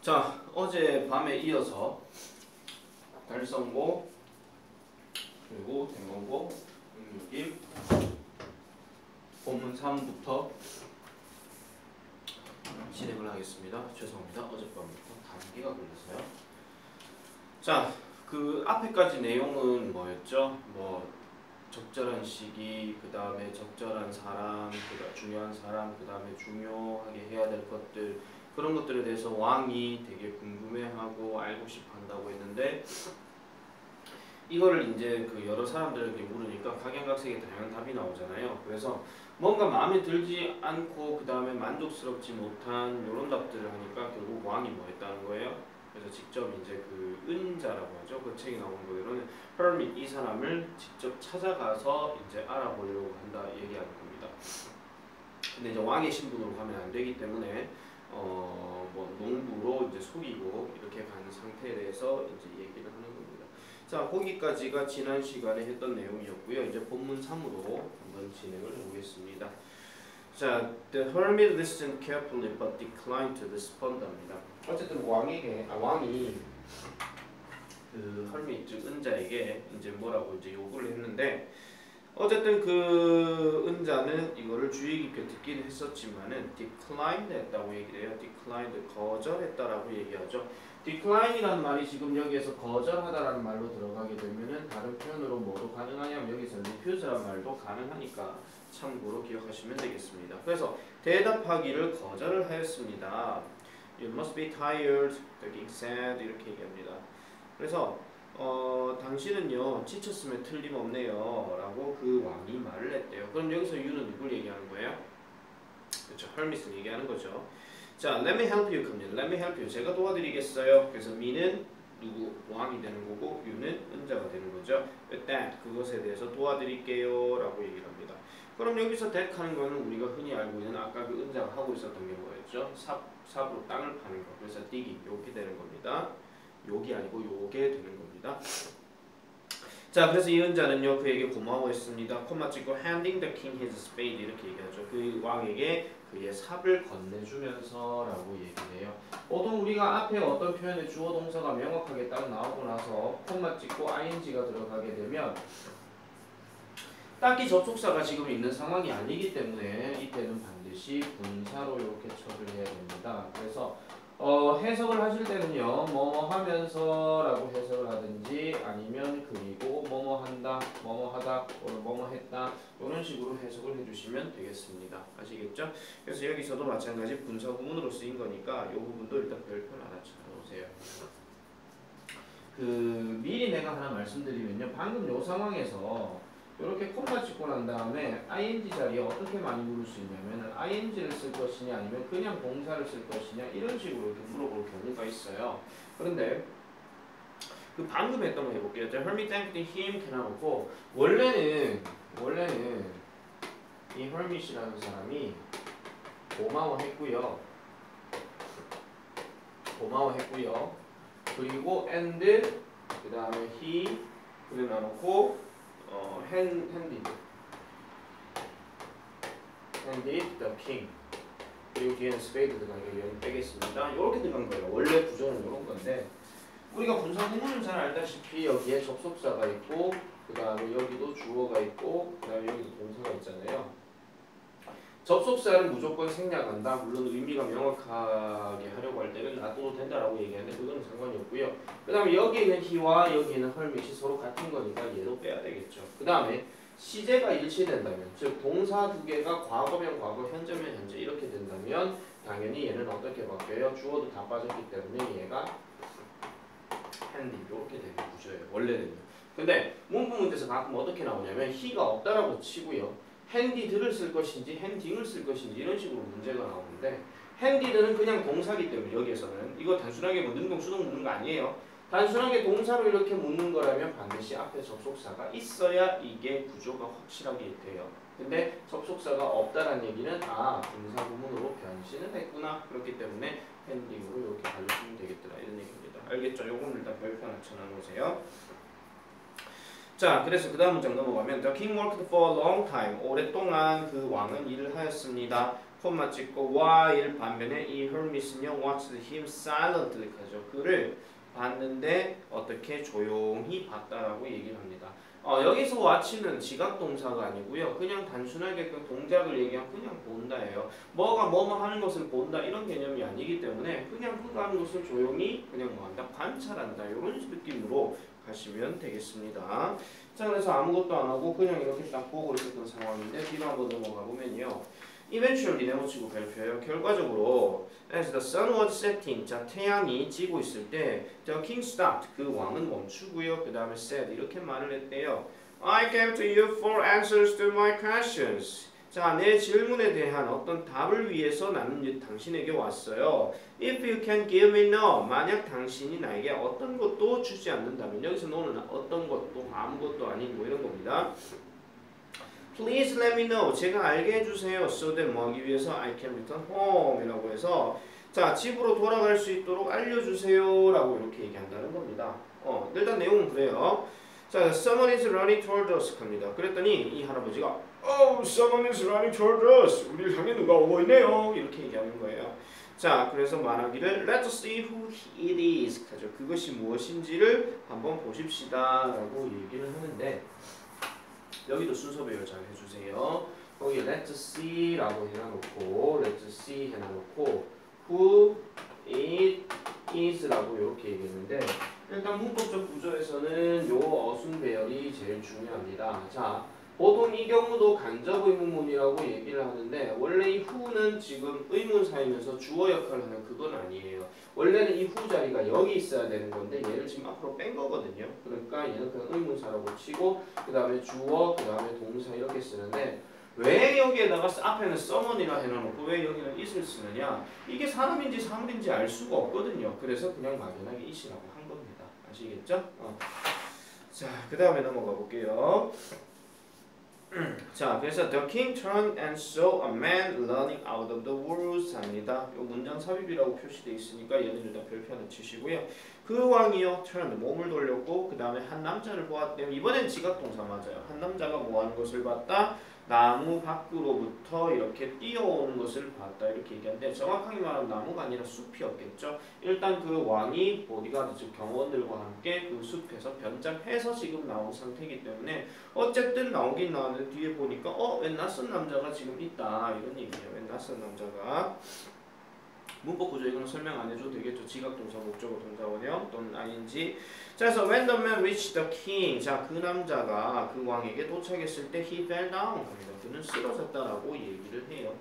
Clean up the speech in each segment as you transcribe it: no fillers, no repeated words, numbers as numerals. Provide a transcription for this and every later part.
자, 어제 밤에 이어서 달성고 그리고 대문고 응유김 본문 3부터 진행을 하겠습니다. 죄송합니다. 어젯밤부터 감기가 걸렸어요. 자, 그 앞에까지 내용은 뭐였죠? 적절한 시기, 그 다음에 적절한 사람, 중요한 사람, 그 다음에 중요하게 해야 될 것들, 그런 것들에 대해서 왕이 되게 궁금해하고 알고 싶어 한다고 했는데, 이거를 이제 그 여러 사람들에게 물으니까 각양각색의 다양한 답이 나오잖아요. 그래서 뭔가 마음에 들지 않고 그 다음에 만족스럽지 못한 이런 답들을 하니까 결국 왕이 뭐 했다는 거예요? 그래서 직접 이제 그 은자라고 하죠. 그 책에 나온 거로는 hermit, 이 사람을 직접 찾아가서 이제 알아보려고 한다 얘기하는 겁니다. 근데 이제 왕의 신분으로 가면 안 되기 때문에 농부로 이제 속이고 이렇게 가는 상태에 대해서 이제 얘기를 하는 겁니다. 자, 거기까지가 지난 시간에 했던 내용이었고요. 이제 본문 3으로 한번 진행을 해보겠습니다. 자, the hermit listened carefully but declined to respond합니다. 어쨌든 왕이 그 hermit 즉 은자에게 이제 뭐라고 이제 요구를 했는데, 어쨌든 그 은자는 이거를 주의 깊게 듣긴 했었지만은 declined 했다고 얘기를 해요. declined 거절했다라고 얘기하죠. decline이라는 말이 지금 여기에서 거절하다라는 말로 들어가게 되면은 다른 표현으로 뭐도 가능하냐면 여기서 refuse라는 말도 가능하니까 참고로 기억하시면 되겠습니다. 그래서 대답하기를 거절을 하였습니다. You must be tired, getting sad 이렇게 얘기합니다. 그래서 당신은요 지쳤으면 틀림없네요 라고 그 왕이 말을 했대요. 그럼 여기서 you는 누굴 얘기하는 거예요? 그렇죠, hermit을 얘기하는 거죠. 자, let me help you 갑니다. let me help you, 제가 도와드리겠어요. 그래서 me는 누구? 왕이 되는 거고 you는 은자가 되는 거죠. with that, 그것에 대해서 도와드릴게요 라고 얘기를 합니다. 그럼 여기서 that 하는 거는 우리가 흔히 알고 있는 아까 그 은자가 하고 있었던 게 뭐였죠? 삽으로 땅을 파는 거. 그래서 digging, 요게 되는 겁니다. 요게 아니고 요게 되는 겁니다. 자, 그래서 이 은자는요 그에게 고마워했습니다. 콤마 찍고 handing the king his spade 이렇게 얘기하죠. 그 왕에게 그의 삽을 건네주면서라고 얘기해요. 보통 우리가 앞에 어떤 표현의 주어 동사가 명확하게 딱 나오고 나서 콤마 찍고 ing가 들어가게 되면 딱히 접속사가 지금 있는 상황이 아니기 때문에 이때는 반드시 분사로 이렇게 처리를 해야 됩니다. 그래서 해석을 하실 때는요 뭐뭐 하면서 라고 해석을 하든지 아니면 그리고 뭐뭐 한다, 뭐뭐 하다, 뭐뭐 했다 이런 식으로 해석을 해주시면 되겠습니다. 아시겠죠? 그래서 여기서도 마찬가지 분사 구문으로 쓰인 거니까 이 부분도 일단 별표를 하나 쳐놓으세요. 그 미리 내가 하나 말씀드리면요, 방금 요 상황에서 이렇게 콤마 찍고 난 다음에 ing 자리에 어떻게 많이 물을 수 있냐면 ing를 쓸 것이냐 아니면 그냥 동사를 쓸 것이냐 이런 식으로 이렇게 물어볼 경우가 있어요. 그런데 그 방금 했던 거 해볼게요. The hermit thanked him 해놓고 원래는 이 hermit이라는 사람이 고마워했고요. 그리고 and 그 다음에 he 그래놓고 handed the king 그리고 뒤에는 spade 들어가니까 여기 빼겠습니다. 이렇게 들어간 거예요. 원래 구조는 이런 건데 우리가 분사 구문을 잘 알다시피 여기에 접속사가 있고 그 다음에 여기도 주어가 있고 그 다음에 여기도 동사가 있잖아요. 접속사를 무조건 생략한다. 물론 의미가 명확하게 하려고 할 때는 놔둬도 된다라고 얘기하는데 그거는 상관이 없고요. 그 다음에 여기에 있는 he와 여기에 있는 hermit이 서로 같은 거니까 얘도 빼야 되겠죠. 그 다음에 시제가 일치된다면, 즉 동사 두 개가 과거면 과거, 현재면 현재 이렇게 된다면 당연히 얘는 어떻게 바뀌어요? 주어도 다 빠졌기 때문에 얘가 handy 이렇게 되는 구조예요. 원래는요. 근데 문법 문제에서 가끔 어떻게 나오냐면 he가 없다라고 치고요. handed를 쓸 것인지 handing을 쓸 것인지 이런 식으로 문제가 나오는데 handed는 그냥 동사기 때문에 여기에서는 이거 단순하게 뭐 능동 수동 묻는 거 아니에요. 단순하게 동사로 이렇게 묻는 거라면 반드시 앞에 접속사가 있어야 이게 구조가 확실하게 돼요. 근데 접속사가 없다는 얘기는 분사 구문으로 변신을 했구나. 그렇기 때문에 handing으로 이렇게 가르치면 되겠더라 이런 얘기입니다. 알겠죠? 요거는 일단 별표 하나 쳐놔놓으세요. 자, 그래서 그 다음 문장 넘어가면 The king worked for a long time. 오랫동안 그 왕은 일을 하였습니다. 콤마 찍고 while 반면에 이 Hermes는요 watched him silently 하죠. 그를 봤는데 어떻게 조용히 봤다라고 얘기를 합니다. 여기서 watch는 지각 동사가 아니고요. 그냥 단순하게 그 동작을 얘기하면 그냥 본다예요. 뭐가 뭐뭐 하는 것을 본다 이런 개념이 아니기 때문에 그냥 그가 하는 것을 조용히 그냥 뭐 한다, 관찰한다 이런 느낌으로 가시면 되겠습니다. 자, 그래서 아무것도 안 하고 그냥 이렇게 딱 보고 있었던 상황인데 뒤로 한번 넘어가 보면요. eventually 네모치고 발표해요. 결과적으로 as the sun was setting, 자 태양이 지고 있을 때 the king stopped, 그 왕은 멈추고요. 그 다음에 said 이렇게 말을 했대요. I came to you for answers to my questions. 자, 내 질문에 대한 어떤 답을 위해서 나는 당신에게 왔어요. If you can give me no, 만약 당신이 나에게 어떤 것도 주지 않는다면, 여기서 no는 어떤 것도 아무것도 아닌 뭐 이런 겁니다. Please let me know. 제가 알게 해주세요. So that 뭐 하기 위해서 I can return home 이라고 해서 자 집으로 돌아갈 수 있도록 알려주세요 라고 이렇게 얘기한다는 겁니다. 일단 내용은 그래요. 자, someone is running toward us 합니다. 그랬더니 이 할아버지가 Oh, someone is running toward us. 우리를 향해 누가 오고 있네요. 이렇게 얘기하는 거예요. 자, 그래서 말하기를 Let's see who it is 하죠. 그것이 무엇인지를 한번 보십시다 라고 얘기를 하는데 여기도 순서 배열 잘 해주세요. 거기 let's see라고 해놔놓고 let's see 해놔놓고 who it is라고 이렇게 얘기했는데 일단 문법적 구조에서는 요 어순 배열이 제일 중요합니다. 자, 보통 이 경우도 간접 의문문이라고 얘기를 하는데 원래 이 who는 지금 의문사이면서 주어 역할을 하는 그건 아니에요. 원래는 이 who 자리가 여기 있어야 되는 건데 얘를 지금 앞으로 뺀 거거든요. 그러니까 얘는 그냥 의문사라고 치고 그 다음에 주어, 그 다음에 동사 이렇게 쓰는데 왜 여기에다가 앞에는 someone이라 해놓고 왜 여기는 it을 쓰느냐? 이게 사람인지 사물인지 알 수가 없거든요. 그래서 그냥 막연하게 it이라고 한 겁니다. 아시겠죠? 자, 그 다음에 넘어가 볼게요. 자, 그래서 the king turned and saw a man running out of the woods 합니다. 이 문장 삽입이라고 표시되어 있으니까 얘는 일단 별표 하나 치시고요. 그 왕이요 turned 몸을 돌렸고 그 다음에 한 남자를 보았대요. 이번엔 지각동사 맞아요. 한 남자가 뭐 하는 것을 봤다? 나무 밖으로부터 이렇게 뛰어오는 것을 봤다 이렇게 얘기하는데 정확하게 말하면 나무가 아니라 숲이었겠죠. 일단 그 왕이 보디가드 즉 경호원들과 함께 그 숲에서 변장해서 지금 나온 상태이기 때문에 어쨌든 나오긴 나왔는데 뒤에 보니까 웬 낯선 남자가 지금 있다 이런 얘기예요. 웬 낯선 남자가 문법 구조 이거는 설명 안 해줘도 되겠죠. 지각 동사, 목적어, 동사 원형 또는 ing. 자, 그래서 when the man reached the king. 자, 그 남자가 그 왕에게 도착했을 때 he fell down 합니다. 그는 쓰러졌다라고 얘기를 해요.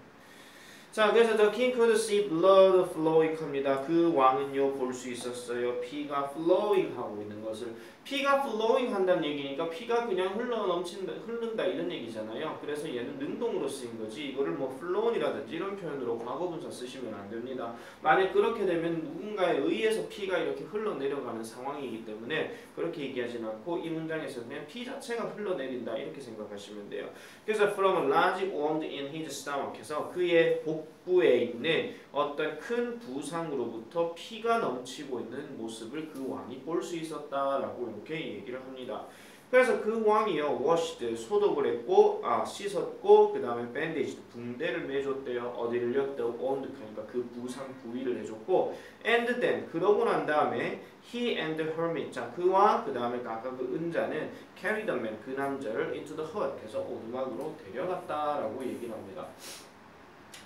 자, 그래서 the king could see blood flowing 합니다. 그 왕은요 볼 수 있었어요. 피가 flowing 하고 있는 것을. 피가 flowing 한다는 얘기니까 피가 그냥 흐른다 이런 얘기잖아요. 그래서 얘는 능동으로 쓰인 거지 이거를 뭐 flow이라든지 이런 표현으로 과거분사 쓰시면 안 됩니다. 만약 그렇게 되면 누군가에 의해서 피가 이렇게 흘러내려가는 상황이기 때문에 그렇게 얘기하진 않고 이 문장에서는 그냥 피 자체가 흘러내린다 이렇게 생각하시면 돼요. 그래서 from a large wound in his stomach 해서 그의 복부에 있는 어떤 큰 부상으로부터 피가 넘치고 있는 모습을 그 왕이 볼 수 있었다라고 이렇게 얘기를 합니다. 그래서 그 왕이요 washed 소독을 했고 씻었고 그 다음에 bandaged 붕대를 매줬대요. 어디를요? the wound 그러니까 그 부상 부위를 해줬고 and then 그러고 난 다음에 he and the hermit 자 그와 그 다음에 아까 그 은자는 carried the man 그 남자를 into the hut 그래서 오두막으로 데려갔다라고 얘기를 합니다.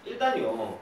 일단요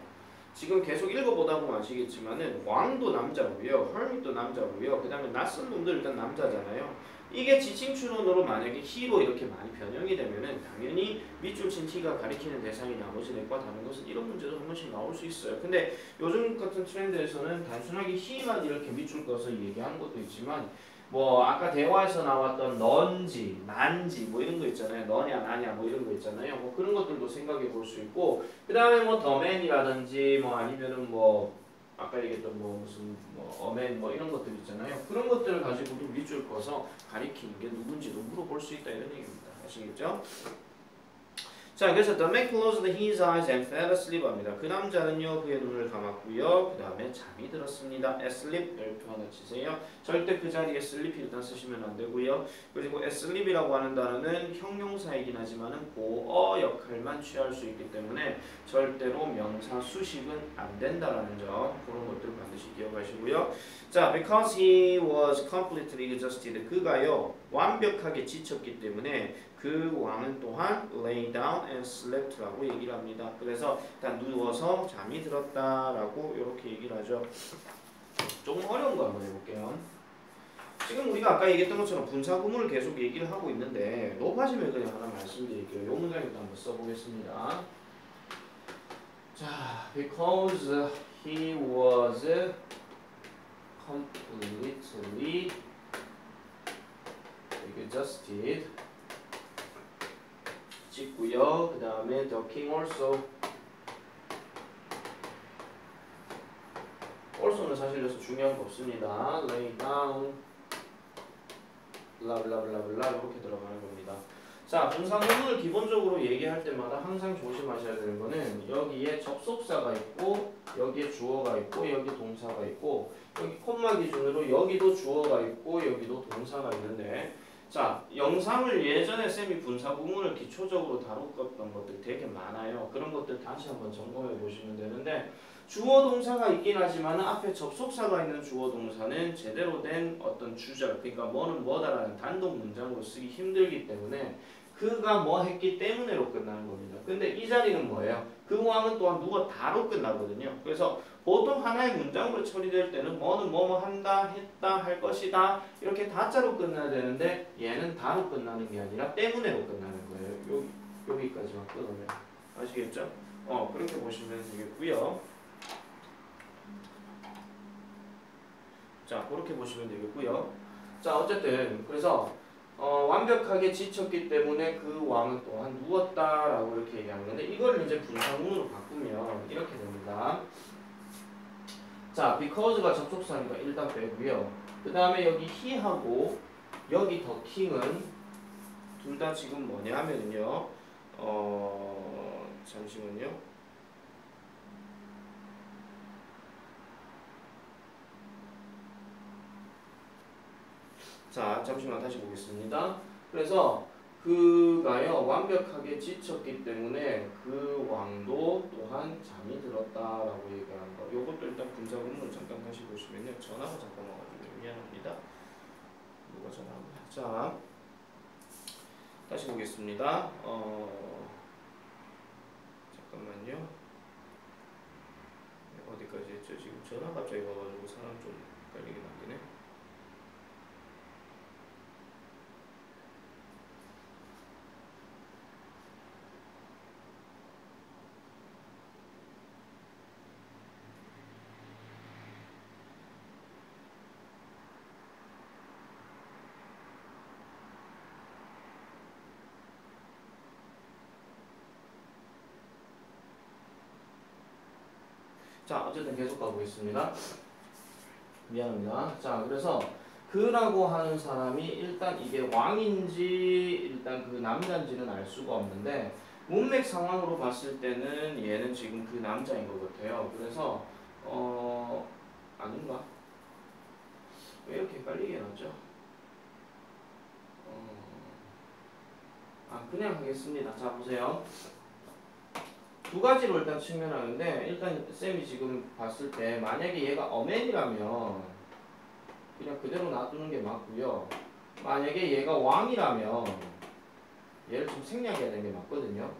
지금 계속 읽어보다 보면 아시겠지만은 왕도 남자고요 hermit도 남자고요 그 다음에 낯선 놈들 일단 남자잖아요. 이게 지칭 추론으로 만약에 he로 이렇게 많이 변형이 되면은 당연히 밑줄 친 t가 가리키는 대상이 나머지 넷과 다른 것은 이런 문제도 한 번씩 나올 수 있어요. 근데 요즘 같은 트렌드에서는 단순하게 he만 이렇게 밑줄 꺼서 얘기하는 것도 있지만 뭐 아까 대화에서 나왔던 넌지, 난지 뭐 이런 거 있잖아요. 너냐 나냐 뭐 이런 거 있잖아요. 뭐 그런 것들도 생각해 볼 수 있고 그 다음에 뭐 더맨이라든지 뭐 아니면은 뭐 아까 얘기했던 뭐 무슨 뭐 어맨 뭐 이런 것들 있잖아요. 그런 것들을 가지고도 밑줄 꺼서 가리키는 게 누군지도 물어볼 수 있다 이런 얘기입니다. 아시겠죠? 자, 그래서 the man closed his eyes and fell asleep 합니다. 그 남자는요, 그의 눈을 감았고요. 그 다음에 잠이 들었습니다. asleep 별표 하나 치세요. 절대 그 자리에 sleep 일단 쓰시면 안 되고요. 그리고 asleep이라고 하는 단어는 형용사이긴 하지만은 보어 역할만 취할 수 있기 때문에 절대로 명사 수식은 안 된다라는 점, 그런 것들 반드시 기억하시고요. 자, because he was completely exhausted. 그가요, 완벽하게 지쳤기 때문에 그 왕은 또한 lay down and slept라고 얘기를 합니다. 그래서 일단 누워서 잠이 들었다라고 이렇게 얘기를 하죠. 조금 어려운 거 한번 해볼게요. 지금 우리가 아까 얘기했던 것처럼 분사구문을 계속 얘기를 하고 있는데 높아지면 그냥 하나 말씀드릴게요. 이 문장 일단 한번 써보겠습니다. 자, because he was completely exhausted 찍고요. 그 다음에 the king also는 사실 여기서 중요한 거 없습니다. lay down 블라블라블라블라 이렇게 들어가는 겁니다. 자, 분사구문을 기본적으로 얘기할 때마다 항상 조심하셔야 되는 거는 여기에 접속사가 있고 여기에 주어가 있고 여기 동사가 있고 여기 콤마 기준으로 여기도 주어가 있고 여기도 동사가 있는데, 자, 영상을 예전에 쌤이 분사구문을 기초적으로 다뤘던 것들 되게 많아요. 그런 것들 다시 한번 점검해 보시면 되는데, 주어 동사가 있긴 하지만 앞에 접속사가 있는 주어 동사는 제대로 된 어떤 주절, 그러니까 뭐는 뭐다라는 단독 문장으로 쓰기 힘들기 때문에 그가 뭐 했기 때문에로 끝나는 겁니다. 근데 이 자리는 뭐예요? 그 왕은 또한 누가 다로 끝나거든요. 그래서 보통 하나의 문장으로 처리될 때는 뭐는 뭐뭐 한다, 했다, 할 것이다 이렇게 다자로 끝나야 되는데 얘는 다로 끝나는 게 아니라 때문에로 끝나는 거예요. 여기까지만 끊으면 아시겠죠? 그렇게 보시면 되겠고요. 자, 그렇게 보시면 되겠고요. 자, 어쨌든 그래서 완벽하게 지쳤기 때문에 그 왕은 또한 누웠다라고 이렇게 얘기하는 건데, 이걸 이제 분사문으로 바꾸면 이렇게 됩니다. 자, because가 접속사니까 일단 빼고요. 그 다음에 여기 he하고 여기 the king은 둘 다 지금 뭐냐면요. 잠시만요. 자, 잠시만 다시 보겠습니다. 그래서 그가요, 완벽하게 지쳤기 때문에 그 왕도 또한 잠이 들었다라고 얘기하는 거. 요것도 일단 분사구문을 잠깐 다시 보시면요. 전화가 잠깐 와가지고 미안합니다. 누가 전화한 거야? 자, 다시 보겠습니다. 잠깐만요. 어디까지 했죠? 지금 전화 갑자기 와가지고 사람 좀 헷갈리게 만드네. 자, 어쨌든 계속 가보겠습니다. 미안합니다. 자, 그래서 그라고 하는 사람이 일단 이게 왕인지 일단 그 남자인지는 알 수가 없는데, 문맥 상황으로 봤을 때는 얘는 지금 그 남자인 것 같아요. 그래서 아닌가? 왜 이렇게 헷갈리게 해놨죠? 그냥 하겠습니다. 자, 보세요. 두 가지로 일단 측면하는데, 일단 쌤이 지금 봤을 때 만약에 얘가 어맨이라면 그냥 그대로 놔두는 게 맞고요. 만약에 얘가 왕이라면 얘를 좀 생략해야 되는 게 맞거든요.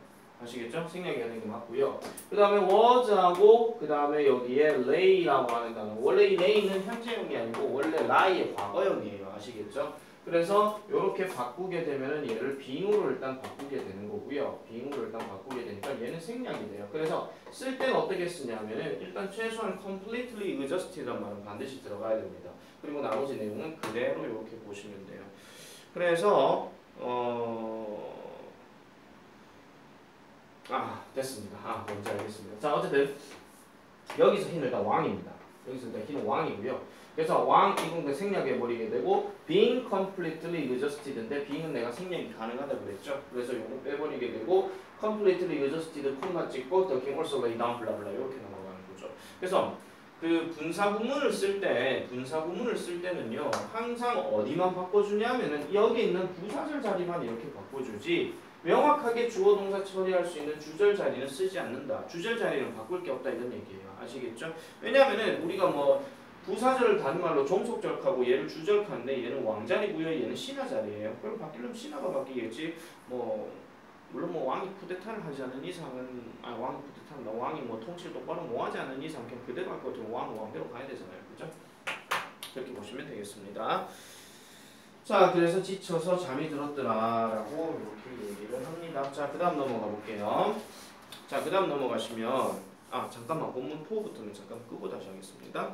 아시겠죠? 생략해야 되는 게 맞고요. 그 다음에 was하고 그 다음에 여기에 lay라고 하는 단어. 원래 이 lay는 현재형이 아니고 원래 lie의 과거형이에요. 아시겠죠? 그래서 이렇게 바꾸게 되면은 얘를 being으로 일단 바꾸게 되는 거고요. being으로 일단 바꾸게 되니까 얘는 생략이 돼요. 그래서 쓸 때는 어떻게 쓰냐면은 일단 최소한 completely exhausted란 말은 반드시 들어가야 됩니다. 그리고 나머지 내용은 그대로 이렇게 보시면 돼요. 그래서 됐습니다. 뭔지 알겠습니다. 자, 어쨌든 여기서 흰은 일단 왕입니다. 여기서 일단 흰은 왕이고요. 그래서 왕 이건 생략해버리게 되고 being completely exhausted인데 being은 내가 생략이 가능하다고 그랬죠. 그래서 이거 빼버리게 되고 completely exhausted 콤마 찍고 the king also lay down 블라블라 이렇게 넘어가는 거죠. 그래서 그 분사 구문을 쓸 때는요 항상 어디만 바꿔주냐면은 여기 있는 부사절 자리만 이렇게 바꿔주지 명확하게 주어 동사 처리할 수 있는 주절 자리는 쓰지 않는다. 주절 자리는 바꿀 게 없다 이런 얘기예요. 아시겠죠? 왜냐하면은 우리가 뭐 부사절을 다른 말로 종속절하고 얘를 주절하는데 얘는 왕자리고요. 얘는 신하자리예요. 그럼 바뀌려면 신하가 바뀌겠지. 뭐 물론 뭐 왕이 쿠데타를 하지 않는 이상은 왕이 쿠데타는 왕이 뭐 통치를 똑바로 뭐 하지 않는 이상 그냥 그대로 할 거면 왕은 왕대로 가야 되잖아요. 그죠? 그렇게 보시면 되겠습니다. 자, 그래서 지쳐서 잠이 들었더라라고 이렇게 얘기를 합니다. 자, 그다음 넘어가 볼게요. 자, 그다음 넘어가시면 잠깐만 본문 4부터는 잠깐 끄고 다시 하겠습니다.